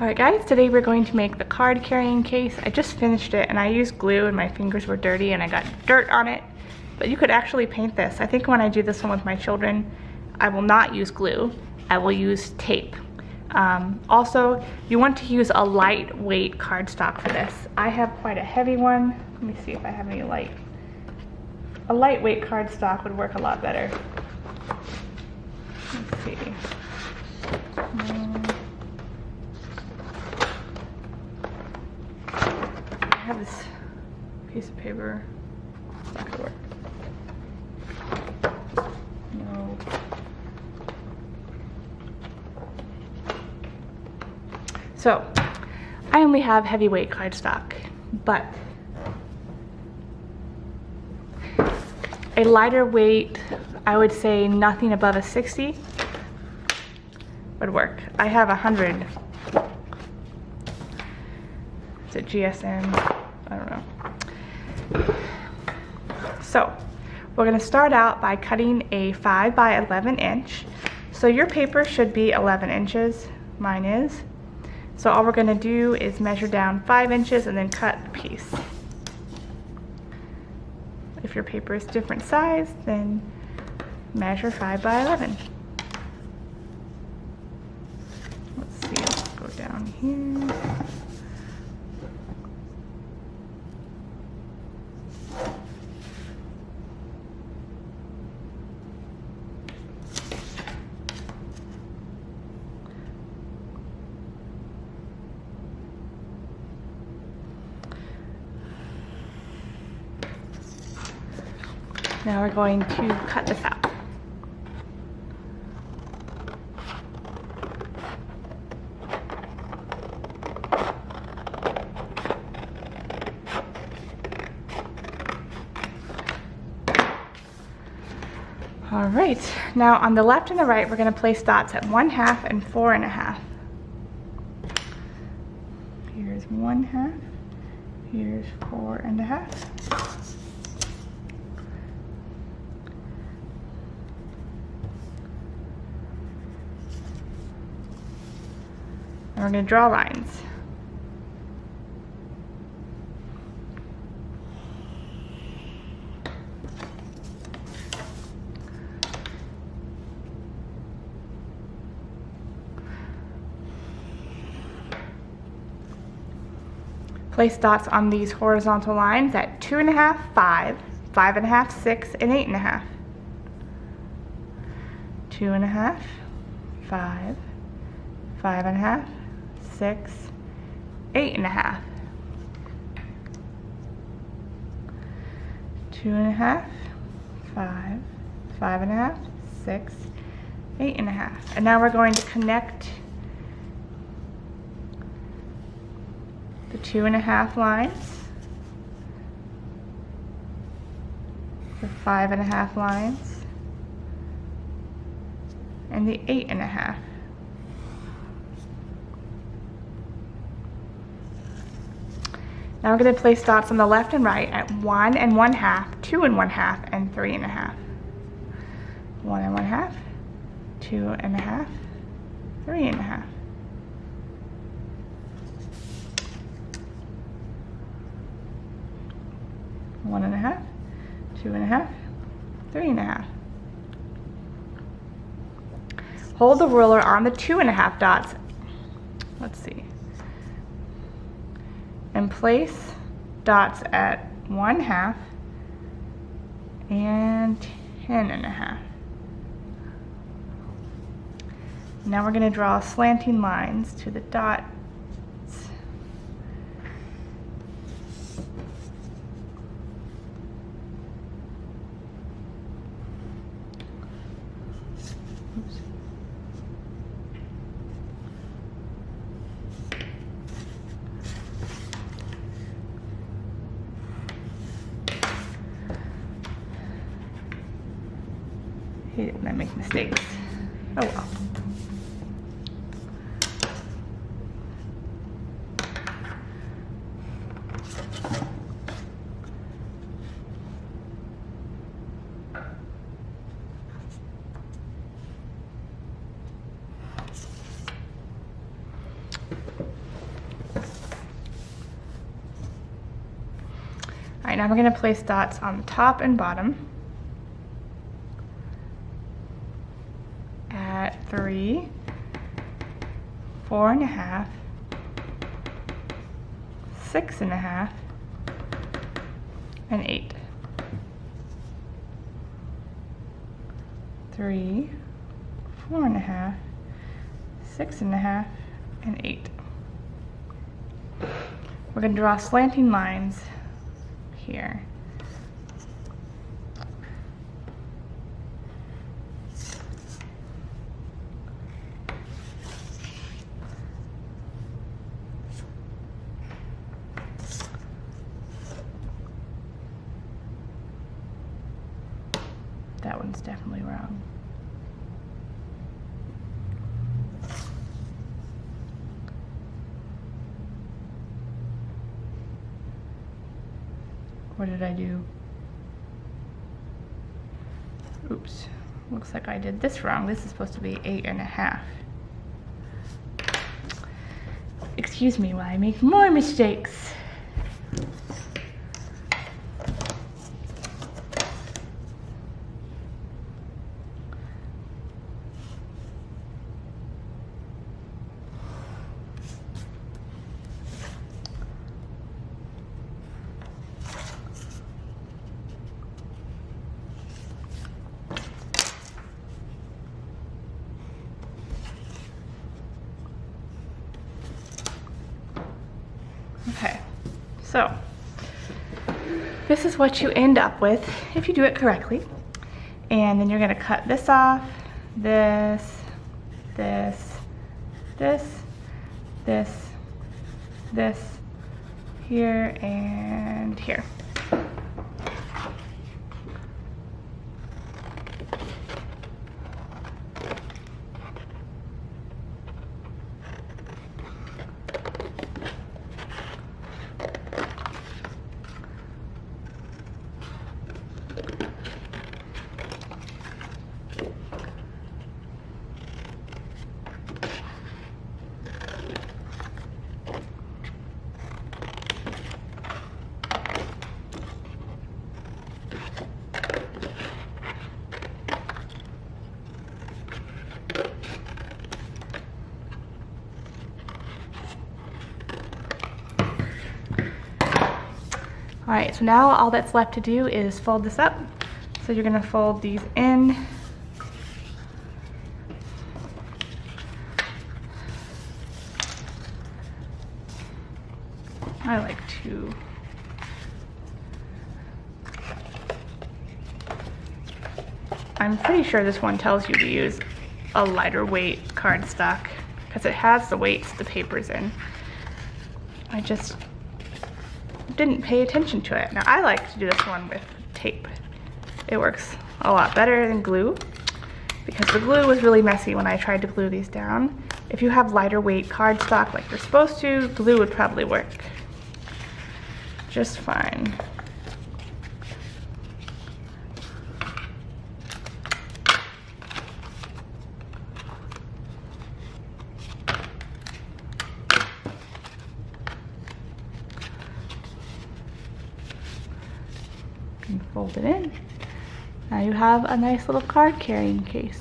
Alright guys, today we're going to make the card carrying case. I just finished it and I used glue and my fingers were dirty and I got dirt on it. But you could actually paint this. I think when I do this one with my children, I will not use glue. I will use tape. Also, you want to use a lightweight cardstock for this. I have quite a heavy one. Let me see if I have any light. A lightweight cardstock would work a lot better. Let's see. I have this piece of paper. It's not gonna work. No. So, I only have heavyweight cardstock, but a lighter weight, I would say nothing above a 60 would work. I have 100. Is it GSM? I don't know. So, we're gonna start out by cutting a 5 by 11 inch. So your paper should be 11 inches, mine is. So all we're gonna do is measure down 5 inches and then cut a piece. If your paper is different size, then measure 5 by 11. Let's see, let's go down here. Now we're going to cut this out. All right, now on the left and the right, we're going to place dots at 1/2 and 4 1/2. Here's 1/2, here's 4 1/2. And we're going to draw lines. Place dots on these horizontal lines at 2 1/2, 5, 5 1/2, 6, and 8 1/2. 2 1/2, 5, 5 1/2, 6, 8 1/2. 2 1/2, 5, 5 1/2, 6, 8 1/2. And now we're going to connect the 2 1/2 lines, the 5 1/2 lines, and the 8 1/2. Now we're going to place dots on the left and right at 1 1/2, 2 1/2, and 3 1/2. 1 1/2, 2 1/2, 3 1/2. One and a half, 2 1/2, 3 1/2. Hold the ruler on the 2 1/2 dots. Let's see. And place dots at 1/2 and 10 1/2. Now we're going to draw slanting lines to the dots. Oops. I hate it when I make mistakes. Oh well. now we're going to place dots on the top and bottom at 3, 4.5, 6.5, and 8. 3, 4.5, 6.5, and 8. We're going to draw slanting lines here. That one's definitely wrong. What did I do? Oops, looks like I did this wrong. This is supposed to be 8.5. Excuse me while I make more mistakes. Okay, so this is what you end up with if you do it correctly. And then you're going to cut this off, this, this, this, this, this, here, and here. All right, so now all that's left to do is fold this up. So you're gonna fold these in. I like to I'm pretty sure this one tells you to use a lighter weight cardstock because it has the weights the paper's in. I just didn't pay attention to it. Now I like to do this one with tape. It works a lot better than glue because the glue was really messy when I tried to glue these down. If you have lighter weight cardstock like you're supposed to, glue would probably work just fine. And fold it in. Now you have a nice little card carrying case.